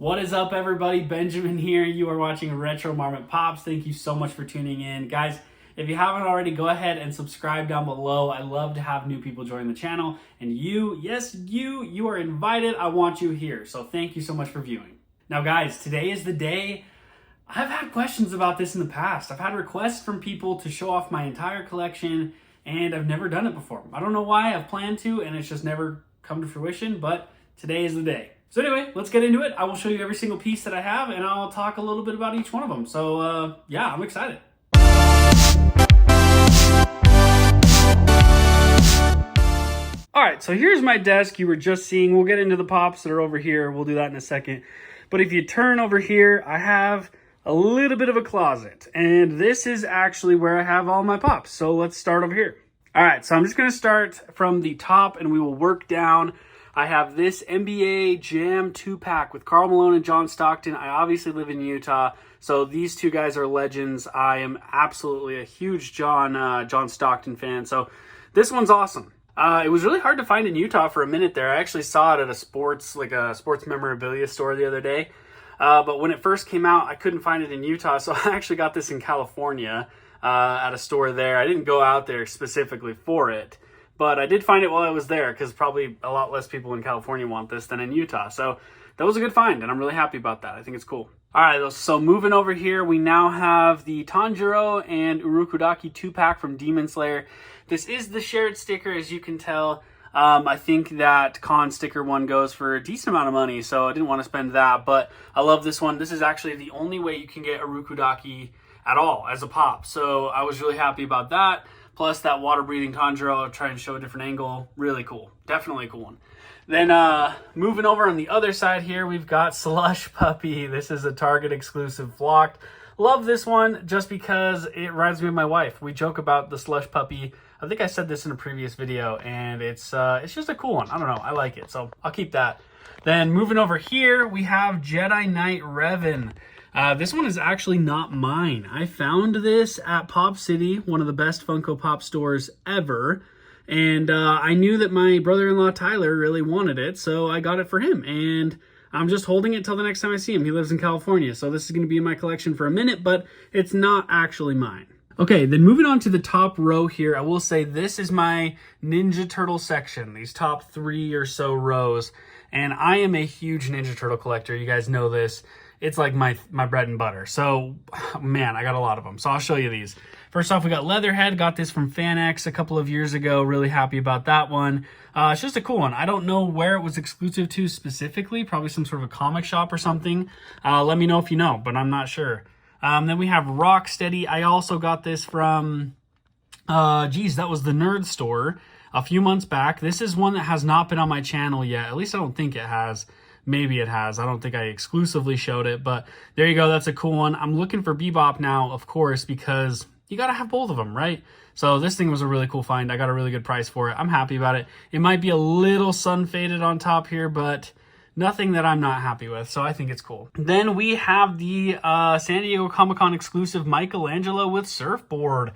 What is up, everybody? Benjamin here. You are watching Retro Marmot Pops. Thank you so much for tuning in. Guys, if you haven't already, go ahead and subscribe down below. I love to have new people join the channel. And you, yes, you are invited. I want you here. So thank you so much for viewing. Now, guys, today is the day. I've had questions about this in the past. I've had requests from people to show off my entire collection, and I've never done it before. I don't know why. I've planned to, and it's just never come to fruition, but today is the day. So anyway, let's get into it. I will show you every single piece that I have, and I'll talk a little bit about each one of them. So yeah, I'm excited. All right, so here's my desk you were just seeing. We'll get into the pops that are over here. We'll do that in a second. But if you turn over here, I have a little bit of a closet, and this is actually where I have all my pops. So let's start over here. All right, so I'm just gonna start from the top, and we will work down. I have this NBA Jam 2-pack with Karl Malone and John Stockton. I obviously live in Utah, so these two guys are legends. I am absolutely a huge John Stockton fan, so this one's awesome. It was really hard to find in Utah for a minute there. I actually saw it at a sports memorabilia store the other day, but when it first came out, I couldn't find it in Utah, so I actually got this in California at a store there. I didn't go out there specifically for it, but I did find it while I was there because probably a lot less people in California want this than in Utah. So that was a good find, and I'm really happy about that. I think it's cool. All right, so moving over here, we now have the Tanjiro and Urukudaki 2-pack from Demon Slayer. This is the shared sticker, as you can tell. I think that con sticker one goes for a decent amount of money, so I didn't want to spend that, but I love this one. This is actually the only way you can get Urukudaki at all as a pop, so I was really happy about that. Plus that water-breathing Tanjiro, I'll try and show a different angle. Really cool. Definitely a cool one. Then moving over on the other side here, we've got Slush Puppy. This is a Target exclusive flocked. Love this one just because it reminds me of my wife. We joke about the Slush Puppy. I think I said this in a previous video, and it's just a cool one. I don't know. I like it, so I'll keep that. Then moving over here, we have Jedi Knight Revan. This one is actually not mine. I found this at Pop City, one of the best Funko Pop stores ever. And I knew that my brother-in-law Tyler really wanted it, so I got it for him. And I'm just holding it till the next time I see him. He lives in California, so this is going to be in my collection for a minute, but it's not actually mine. Okay, then moving on to the top row here, I will say this is my Ninja Turtle section, these top 3 or so rows. And I am a huge Ninja Turtle collector. You guys know this. It's like my bread and butter. So, man, I got a lot of them. So I'll show you these. First off, we got Leatherhead. Got this from FanX a couple of years ago. Really happy about that one. It's just a cool one. I don't know where it was exclusive to specifically. Probably some sort of a comic shop or something. Let me know if you know, but I'm not sure. Then we have Rocksteady. I also got this from, that was the Nerd Store a few months back. This is one that has not been on my channel yet. At least I don't think it has. Maybe it has. I don't think I exclusively showed it, but there you go. That's a cool one. I'm looking for Bebop now, of course, because you got to have both of them, right? So this thing was a really cool find. I got a really good price for it. I'm happy about it. It might be a little sun faded on top here, but nothing that I'm not happy with, so I think it's cool. Then we have the San Diego Comic-Con exclusive Michelangelo with Surfboard,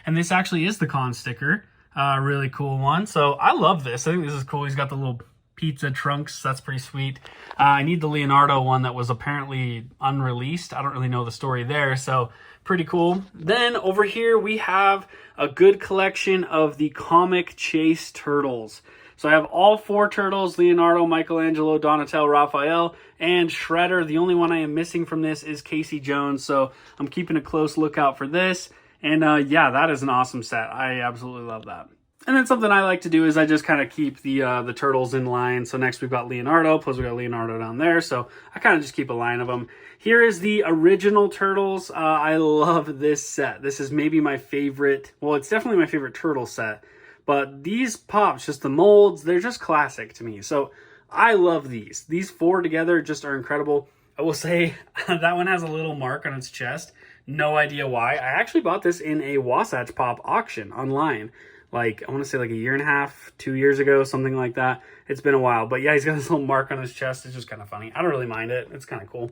and this actually is the con sticker. Really cool one. So I love this. I think this is cool. He's got the little pizza trunks. That's pretty sweet. I need the Leonardo one that was apparently unreleased. I don't really know the story there, so pretty cool. Then over here we have a good collection of the Comic Chase Turtles. So I have all 4 turtles: Leonardo, Michelangelo, Donatello, Raphael, and Shredder. The only one I am missing from this is Casey Jones, so I'm keeping a close lookout for this. And yeah, that is an awesome set. I absolutely love that. And then something I like to do is I just kind of keep the turtles in line. So next we've got Leonardo, plus we got Leonardo down there. So I kind of just keep a line of them. Here is the original Turtles. I love this set. This is maybe my favorite. Well, it's definitely my favorite turtle set. But these pops, just the molds, they're just classic to me. So I love these. These 4 together just are incredible. I will say that one has a little mark on its chest. No idea why. I actually bought this in a Wasatch Pop auction online. Like, I want to say like a year and a half, 2 years ago, something like that. It's been a while. But yeah, he's got this little mark on his chest. It's just kind of funny. I don't really mind it. It's kind of cool.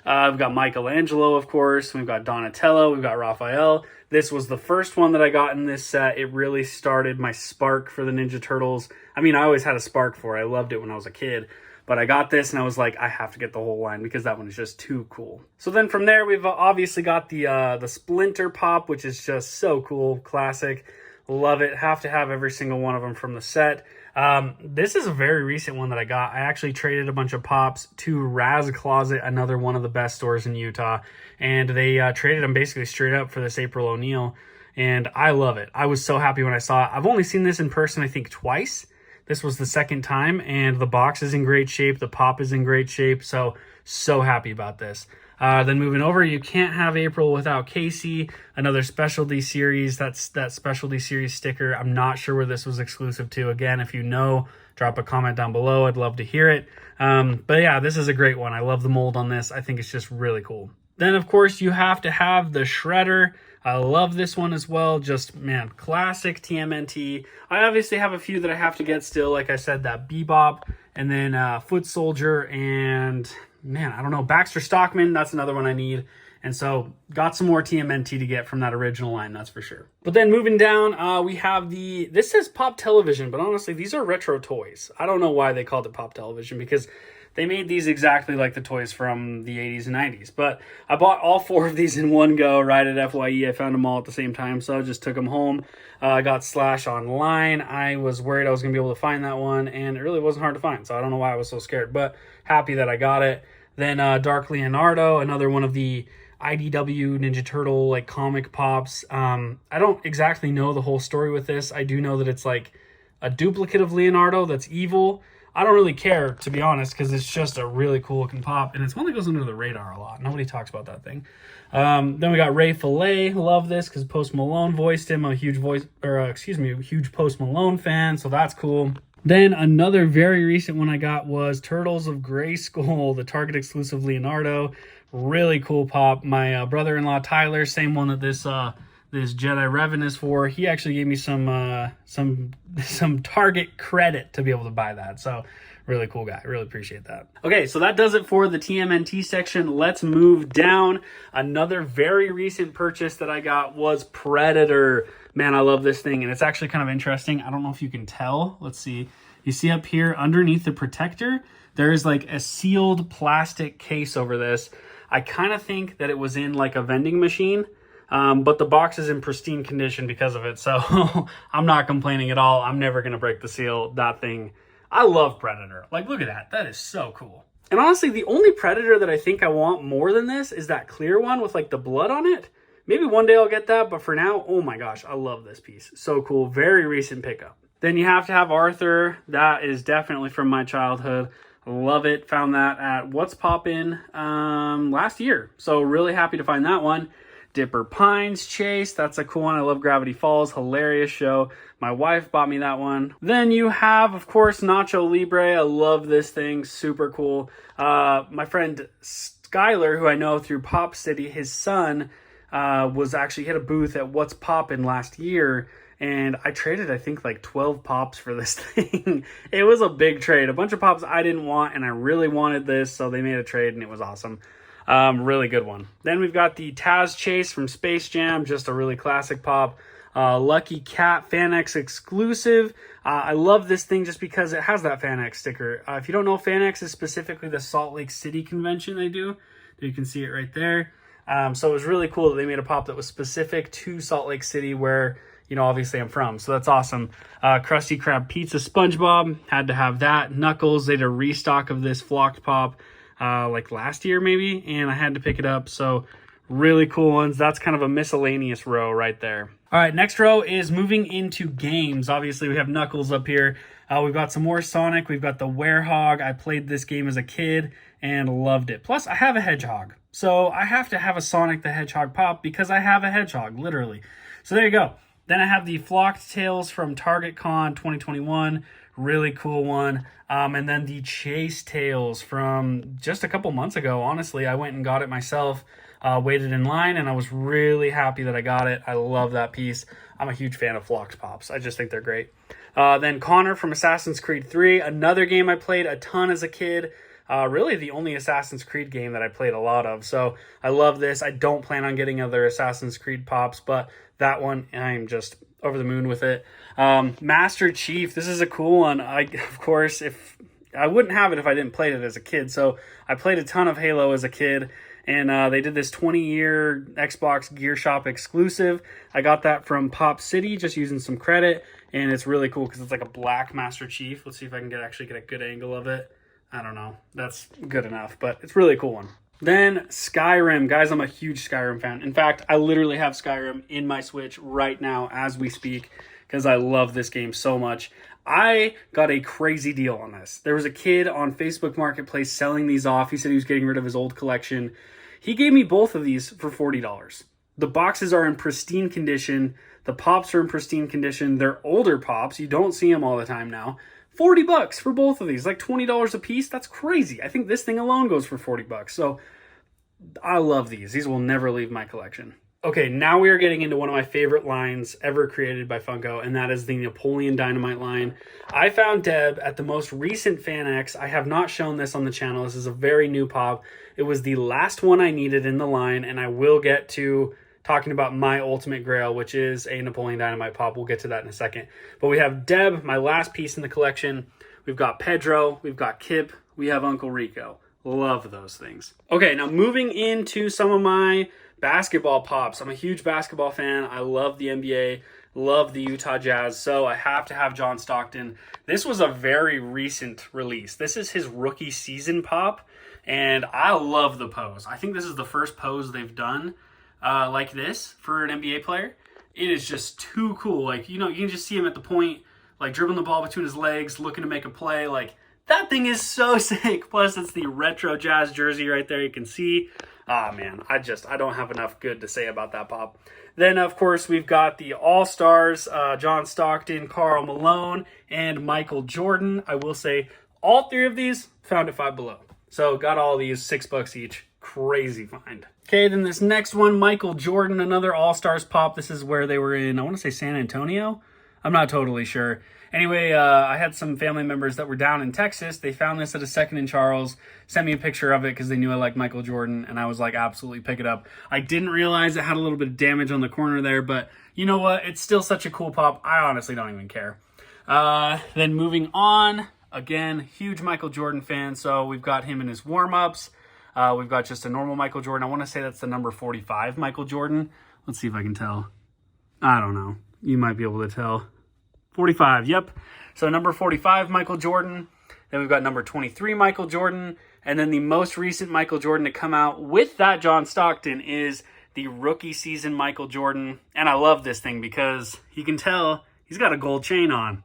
We've got Michelangelo, of course. We've got Donatello. We've got Raphael. This was the first one that I got in this set. It really started my spark for the Ninja Turtles. I mean, I always had a spark for it. I loved it when I was a kid. but I got this and I was like, I have to get the whole line because that one is just too cool. So then from there, we've obviously got the Splinter Pop, which is just so cool, classic. Love it. Have to have every single one of them from the set. This is a very recent one that I got. I actually traded a bunch of pops to Raz Closet, another one of the best stores in Utah, and they traded them basically straight up for this April O'Neil, and I love it. I was so happy when I saw it. I've only seen this in person, I think, twice. This was the second time, and the box is in great shape. The pop is in great shape, so happy about this. Then moving over, you can't have April without Casey, another specialty series. That's that specialty series sticker. I'm not sure where this was exclusive to. Again, if you know, drop a comment down below. I'd love to hear it. But yeah, this is a great one. I love the mold on this. I think it's just really cool. Then, of course, you have to have the Shredder. I love this one as well. Just, man, classic TMNT. I obviously have a few that I have to get still. Like I said, that Bebop, and then Foot Soldier, and man, I don't know, Baxter Stockman. That's another one I need. And so got some more TMNT to get from that original line, that's for sure. But then moving down, we have this says Pop Television, but honestly, these are retro toys. I don't know why they called it Pop Television, because they made these exactly like the toys from the 80s and 90s. But I bought all 4 of these in one go right at FYE. I found them all at the same time, so I just took them home. I got Slash online. I was worried I was going to be able to find that one, and it really wasn't hard to find, so I don't know why I was so scared, but happy that I got it. Then Dark Leonardo, another one of the IDW Ninja Turtle like comic pops. I don't exactly know the whole story with this. I do know that it's like a duplicate of Leonardo that's evil. I don't really care, to be honest, because it's just a really cool looking pop, and it's one that goes under the radar a lot. Nobody talks about that thing. Then we got Ray Fillet. Love this because Post Malone voiced him. I'm a huge huge Post Malone fan, so that's cool. Then another very recent one I got was Turtles of Grayskull, the Target exclusive Leonardo. Really cool pop. My brother-in-law Tyler, same one that this Jedi Revan is for. He actually gave me some Target credit to be able to buy that. So really cool guy. Really appreciate that. Okay, so that does it for the TMNT section. Let's move down. Another very recent purchase that I got was Predator. Man, I love this thing, and it's actually kind of interesting. I don't know if you can tell. Let's see. You see up here underneath the protector, there is like a sealed plastic case over this. I kind of think that it was in like a vending machine. But the box is in pristine condition because of it, so I'm not complaining at all. I'm never going to break the seal. That thing, I love Predator. Like, look at that. That is so cool. And honestly, the only Predator that I think I want more than this is that clear one with like the blood on it. Maybe one day I'll get that, but for now, oh my gosh, I love this piece. So cool. Very recent pickup. Then you have to have Arthur. That is definitely from my childhood. Love it. Found that at What's Poppin' last year. So really happy to find that one. Dipper Pines Chase, that's a cool one. I love Gravity Falls, hilarious show. My wife bought me that one. Then you have, of course, Nacho Libre. I love this thing, super cool. My friend Skylar, who I know through Pop City, his son was actually hit a booth at What's Poppin' last year, and I traded, I think, like 12 pops for this thing. It was a big trade. A bunch of pops I didn't want, and I really wanted this, so they made a trade, and it was awesome. Really good one. Then we've got the Taz Chase from Space Jam, just a really classic pop. Lucky Cat FanX exclusive. I love this thing just because it has that FanX sticker. If you don't know, FanX is specifically the Salt Lake City convention they do. You can see it right there. So it was really cool that they made a pop that was specific to Salt Lake City, where, you know, obviously I'm from. So that's awesome. Krusty Krab Pizza SpongeBob, had to have that. Knuckles, they did a restock of this flocked pop like last year maybe, and I had to pick it up. So really cool ones. That's kind of a miscellaneous row right there. All right, next row is moving into games. Obviously, we have Knuckles up here. We've got some more Sonic. We've got the Werehog. I played this game as a kid and loved it. Plus, I have a Hedgehog. So I have to have a Sonic the Hedgehog pop because I have a Hedgehog, literally. So there you go. Then I have the Flocked Tails from Target Con 2021. Really cool one. And then the Chase Tails from just a couple months ago. Honestly, I went and got it myself. Waited in line, and I was really happy that I got it. I love that piece. I'm a huge fan of Flocked Pops. I just think they're great. Then Connor from Assassin's Creed 3, another game I played a ton as a kid. Really the only Assassin's Creed game that I played a lot of. So I love this. I don't plan on getting other Assassin's Creed Pops, but that one, I'm just over the moon with it. Master Chief, this is a cool one. Of course, if I wouldn't have it if I didn't play it as a kid. So I played a ton of Halo as a kid, and they did this 20-year Xbox Gear Shop exclusive. I got that from Pop City, just using some credit, and it's really cool because it's like a black Master Chief. Let's see if I can actually get a good angle of it. I don't know. That's good enough, but it's a really cool one. Then Skyrim. Guys, I'm a huge Skyrim fan. In fact, I literally have Skyrim in my Switch right now as we speak because I love this game so much. I got a crazy deal on this. There was a kid on Facebook Marketplace selling these off. He said he was getting rid of his old collection. He gave me both of these for $40. The boxes are in pristine condition. The pops are in pristine condition. They're older pops. You don't see them all the time now. $40 for both of these, like $20 a piece. That's crazy. I think this thing alone goes for $40. So I love these. These will never leave my collection. Okay, now we are getting into one of my favorite lines ever created by Funko, and that is the Napoleon Dynamite line. I found Deb at the most recent FanX. I have not shown this on the channel. This is a very new pop. It was the last one I needed in the line, and I will get to talking about my ultimate grail, which is a Napoleon Dynamite pop. We'll get to that in a second. But we have Deb, my last piece in the collection. We've got Pedro. We've got Kip. We have Uncle Rico. Love those things. Okay, now moving into some of my basketball pops. I'm a huge basketball fan. I love the NBA, love the Utah Jazz, so I have to have John Stockton. This was a very recent release. This is his rookie season pop, and I love the pose. I think this is the first pose they've done like this for an NBA player. It is just too cool. Like, you know, you can just see him at the point, like dribbling the ball between his legs, looking to make a play. Like, that thing is so sick. Plus, it's the retro Jazz jersey right there. You can see. Ah, man, I don't have enough good to say about that pop. Then, of course, we've got the All-Stars, John Stockton, Karl Malone, and Michael Jordan. I will say all three of these found at Five Below. So got all these $6 each. Crazy find. Okay, then this next one, Michael Jordan, another All-Stars pop. This is where they were in, I want to say San Antonio. I'm not totally sure. Anyway, I had some family members that were down in Texas. They found this at a Second and Charles, sent me a picture of it because they knew I liked Michael Jordan, and I was like, absolutely pick it up. I didn't realize it had a little bit of damage on the corner there, but you know what? It's still such a cool pop. I honestly don't even care. Then moving on, again, huge Michael Jordan fan, so we've got him in his warm-ups. We've got just a normal Michael Jordan. I want to say that's the number 45 Michael Jordan. Let's see if I can tell. I don't know. You might be able to tell. 45, yep. So number 45, Michael Jordan. Then we've got number 23, Michael Jordan. And then the most recent Michael Jordan to come out with that John Stockton is the rookie season Michael Jordan. And I love this thing because you can tell he's got a gold chain on.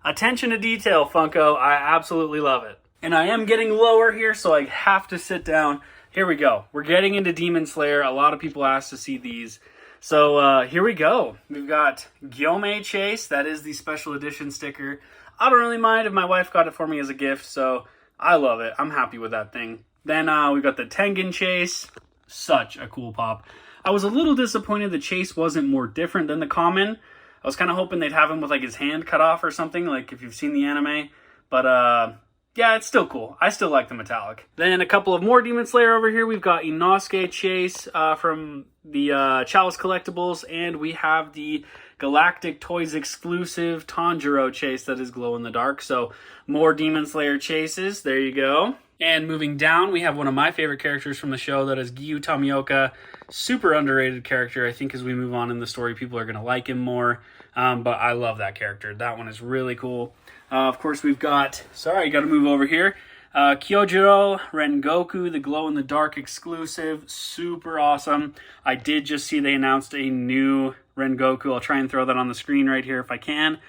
Attention to detail, Funko. I absolutely love it. And I am getting lower here, so I have to sit down. Here we go. We're getting into Demon Slayer. A lot of people asked to see these. So here we go. We've got Guillaume Chase. That is the special edition sticker. I don't really mind if my wife got it for me as a gift, so I love it. I'm happy with that thing. Then we've got the Tengen Chase. Such a cool pop. I was a little disappointed the Chase wasn't more different than the common. I was kind of hoping they'd have him with like his hand cut off or something, like if you've seen the anime. But yeah, it's still cool. I still like the metallic. Then a couple of more Demon Slayer over here. We've got Inosuke Chase from the Chalice Collectibles, and we have the Galactic Toys exclusive Tanjiro Chase that is glow in the dark. So more Demon Slayer chases. There you go. And moving down, we have one of my favorite characters from the show. That is Giyu Tomioka. Super underrated character. I think as we move on in the story, people are going to like him more. But I love that character. That one is really cool. Of course, we've got, sorry, got to move over here. Kyojiro Rengoku, the glow-in-the-dark exclusive. Super awesome. I did just see they announced a new Rengoku. I'll try and throw that on the screen right here if I can.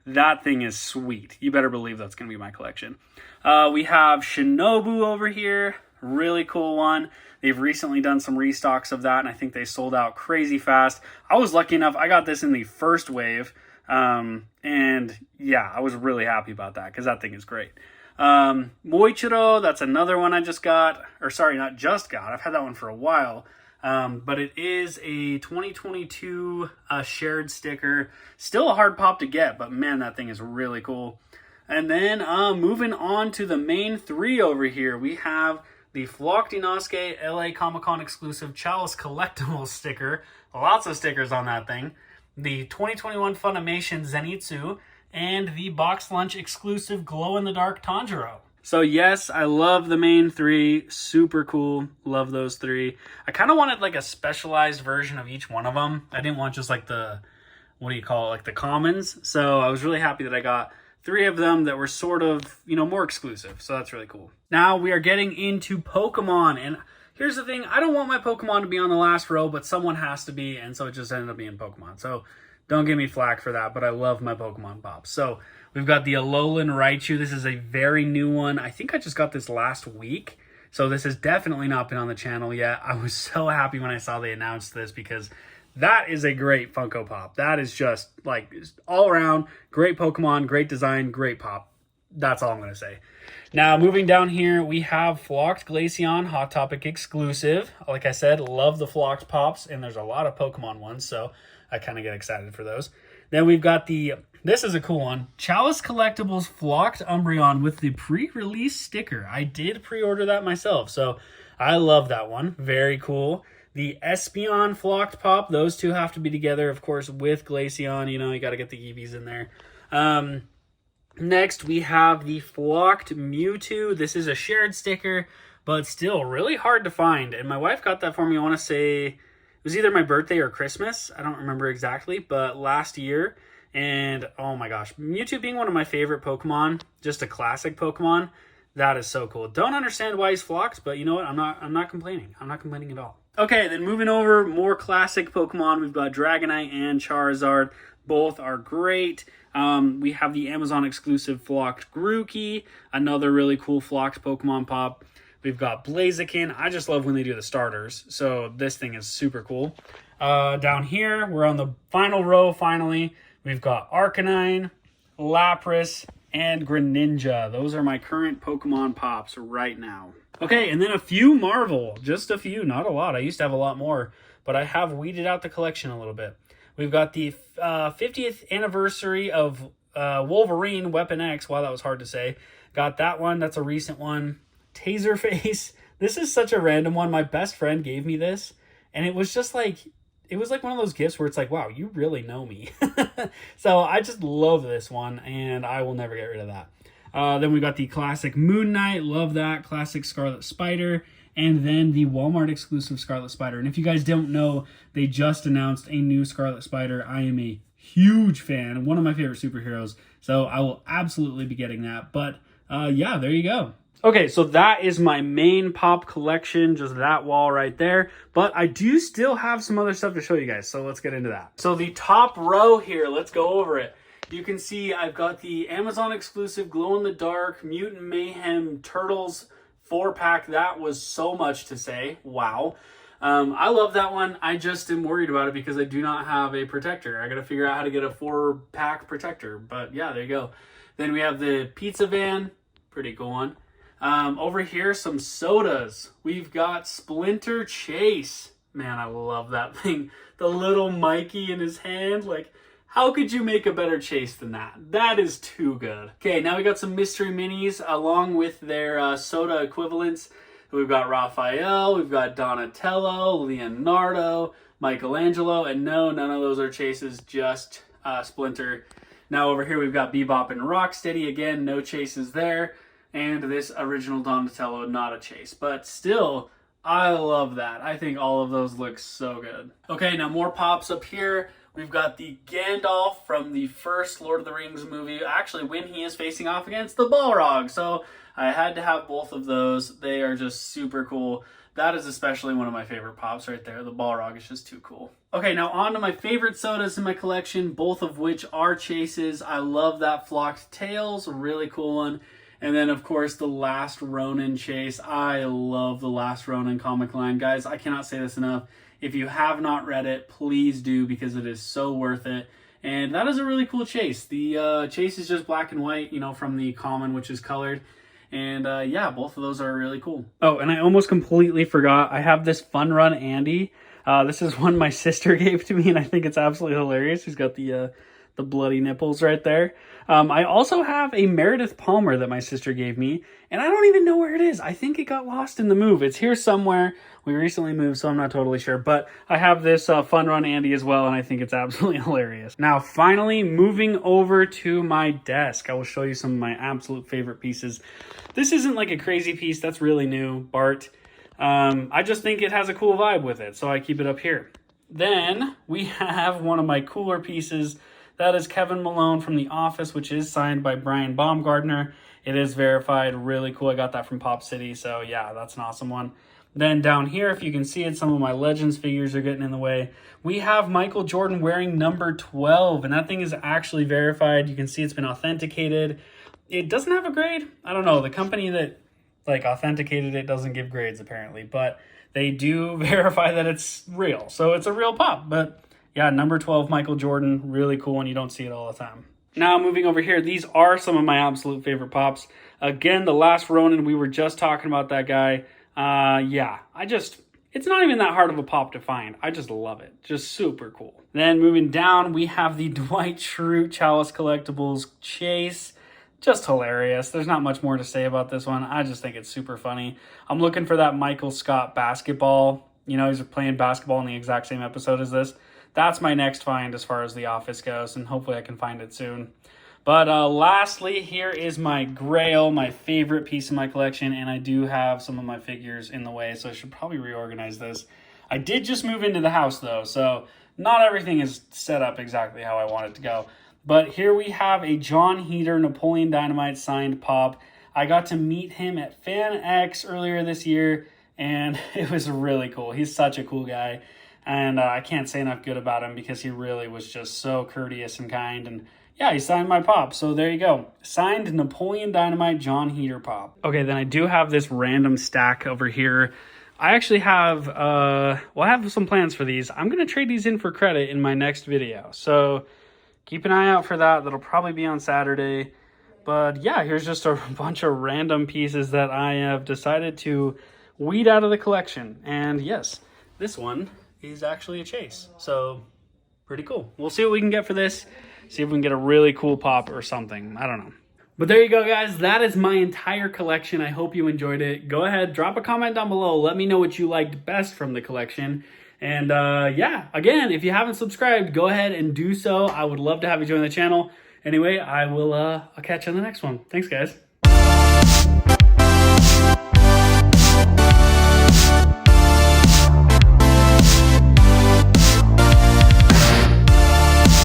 That thing is sweet. You better believe that's going to be my collection. We have Shinobu over here. Really cool one. They've recently done some restocks of that, and I think they sold out crazy fast. I was lucky enough. I got this in the first wave. And yeah, I was really happy about that because that thing is great. Moichiro, that's another one I just got, or sorry, not just got. I've had that one for a while. But it is a 2022 shared sticker. Still a hard pop to get, but man, that thing is really cool. And then moving on to the main three over here, we have the Flocked Inosuke LA Comic-Con exclusive Chalice Collectibles sticker. Lots of stickers on that thing. The 2021 Funimation Zenitsu, and the Box Lunch exclusive glow-in-the-dark Tanjiro. So yes, I love the main three. Super cool. Love those three. I kind of wanted like a specialized version of each one of them. I didn't want just like the, what do you call it, like the commons. So I was really happy that I got three of them that were sort of, more exclusive. So that's really cool. Now we are getting into Pokemon. And here's the thing. I don't want my Pokemon to be on the last row, but someone has to be. And so it just ended up being Pokemon. So don't give me flack for that, but I love my Pokemon pops. So we've got the Alolan Raichu. This is a very new one. I think I just got this last week. So this has definitely not been on the channel yet. I was so happy when I saw they announced this because that is a great Funko Pop. That is just like all around great Pokemon, great design, great pop. That's all I'm going to say. Now, moving down here, we have Flocked Glaceon, Hot Topic exclusive. Like I said, love the Flocked Pops, and there's a lot of Pokemon ones, so I kind of get excited for those. Then we've got this is a cool one, Chalice Collectibles Flocked Umbreon with the pre-release sticker. I did pre-order that myself, so I love that one. Very cool. The Espeon Flocked Pop, those two have to be together, of course, with Glaceon. You got to get the Eevees in there. Next, we have the Flocked Mewtwo. This is a shared sticker, but still really hard to find. And my wife got that for me, I want to say, it was either my birthday or Christmas. I don't remember exactly, but last year. And oh my gosh, Mewtwo being one of my favorite Pokemon, just a classic Pokemon, that is so cool. Don't understand why he's flocked, but you know what? I'm not complaining. I'm not complaining at all. Okay, then moving over, more classic Pokemon. We've got Dragonite and Charizard. Both are great. We have the Amazon exclusive Flocked Grookey, another really cool Flocked Pokemon Pop. We've got Blaziken. I just love when they do the starters, so this thing is super cool. Down here, we're on the final row, finally. We've got Arcanine, Lapras, and Greninja. Those are my current Pokemon Pops right now. Okay, and then a few Marvel. Just a few, not a lot. I used to have a lot more, but I have weeded out the collection a little bit. We've got the 50th anniversary of Wolverine Weapon X. Wow, that was hard to say. Got that one. That's a recent one. Taserface. This is such a random one. My best friend gave me this, and it was just like, it was like one of those gifts where it's like, wow, you really know me. So I just love this one, and I will never get rid of that. Then we got the classic Moon Knight. Love that. Classic Scarlet Spider. And then the Walmart exclusive Scarlet Spider. And if you guys don't know, they just announced a new Scarlet Spider. I am a huge fan. One of my favorite superheroes. So I will absolutely be getting that. But yeah, there you go. Okay, so that is my main pop collection, just that wall right there. But I do still have some other stuff to show you guys, so let's get into that. So the top row here, let's go over it. You can see I've got the Amazon exclusive glow-in-the-dark Mutant Mayhem Turtles 4-pack. That was so much to say. Wow. I love that one. I just am worried about it because I do not have a protector. I got to figure out how to get a 4-pack protector. But yeah, there you go. Then we have the Pizza Van. Pretty cool one. Over here, some sodas. We've got Splinter Chase. Man, I love that thing. The little Mikey in his hand. Like, how could you make a better chase than that? That is too good. Okay, now we got some mystery minis along with their soda equivalents. We've got Raphael, we've got Donatello, Leonardo, Michelangelo, and no, none of those are chases, just Splinter. Now over here we've got Bebop and Rocksteady. Again, no chases there. And this original Donatello, not a chase. But still, I love that. I think all of those look so good. Okay, now more pops up here. We've got the Gandalf from the first Lord of the Rings movie. Actually, when he is facing off against the Balrog. So I had to have both of those. They are just super cool. That is especially one of my favorite pops right there. The Balrog is just too cool. Okay, now on to my favorite sodas in my collection, both of which are chases. I love that Flocked Tails, really cool one. And then, of course, the Last Ronin chase. I love the Last Ronin comic line. Guys, I cannot say this enough. If you have not read it, please do because it is so worth it. And that is a really cool chase. The chase is just black and white, from the common, which is colored. And yeah, both of those are really cool. Oh, and I almost completely forgot. I have this Fun Run Andy. This is one my sister gave to me, and I think it's absolutely hilarious. He's got the the bloody nipples right there. I also have a Meredith Palmer that my sister gave me, and I don't even know where it is. I think it got lost in the move. It's here somewhere. We recently moved, so I'm not totally sure. But I have this Fun Run Andy as well, and I think it's absolutely hilarious. Now, finally, moving over to my desk, I will show you some of my absolute favorite pieces. This isn't like a crazy piece. That's really new, Bart. I just think it has a cool vibe with it, so I keep it up here. Then we have one of my cooler pieces. That is Kevin Malone from The Office, which is signed by Brian Baumgartner. It is verified, really cool. I got that from Pop City, so yeah, that's an awesome one. Then down here, if you can see it, some of my Legends figures are getting in the way. We have Michael Jordan wearing number 12, and that thing is actually verified. You can see it's been authenticated. It doesn't have a grade. I don't know. The company that authenticated it doesn't give grades apparently, but they do verify that it's real. So it's a real pop. But yeah, number 12 Michael Jordan, really cool, and you don't see it all the time. Now moving over here, these are some of my absolute favorite pops. Again, the Last Ronin, we were just talking about that guy. Yeah, it's not even that hard of a pop to find. I just love it. Just super cool. Then moving down, we have the Dwight Schrute Chalice Collectibles Chase. Just hilarious. There's not much more to say about this one. I just think it's super funny. I'm looking for that Michael Scott basketball. You know, he's playing basketball in the exact same episode as this. That's my next find as far as The Office goes, and hopefully I can find it soon. But lastly, here is my Grail, my favorite piece of my collection, and I do have some of my figures in the way, so I should probably reorganize this. I did just move into the house, though, so not everything is set up exactly how I want it to go. But here we have a John Heater Napoleon Dynamite signed pop. I got to meet him at FanX earlier this year, and it was really cool. He's such a cool guy, and I can't say enough good about him because he really was just so courteous and kind. And yeah, he signed my pop, so there you go. Signed Napoleon Dynamite John Heater pop. Okay, then I do have this random stack over here. I actually have, I have some plans for these. I'm going to trade these in for credit in my next video, so keep an eye out for that. That'll probably be on Saturday. But yeah, here's just a bunch of random pieces that I have decided to weed out of the collection. And yes, this one is actually a chase. So pretty cool. We'll see what we can get for this. See if we can get a really cool pop or something. I don't know. But there you go, guys. That is my entire collection. I hope you enjoyed it. Go ahead, drop a comment down below. Let me know what you liked best from the collection. And yeah, again, if you haven't subscribed, go ahead and do so. I would love to have you join the channel. Anyway, I'll catch you on the next one. Thanks, guys.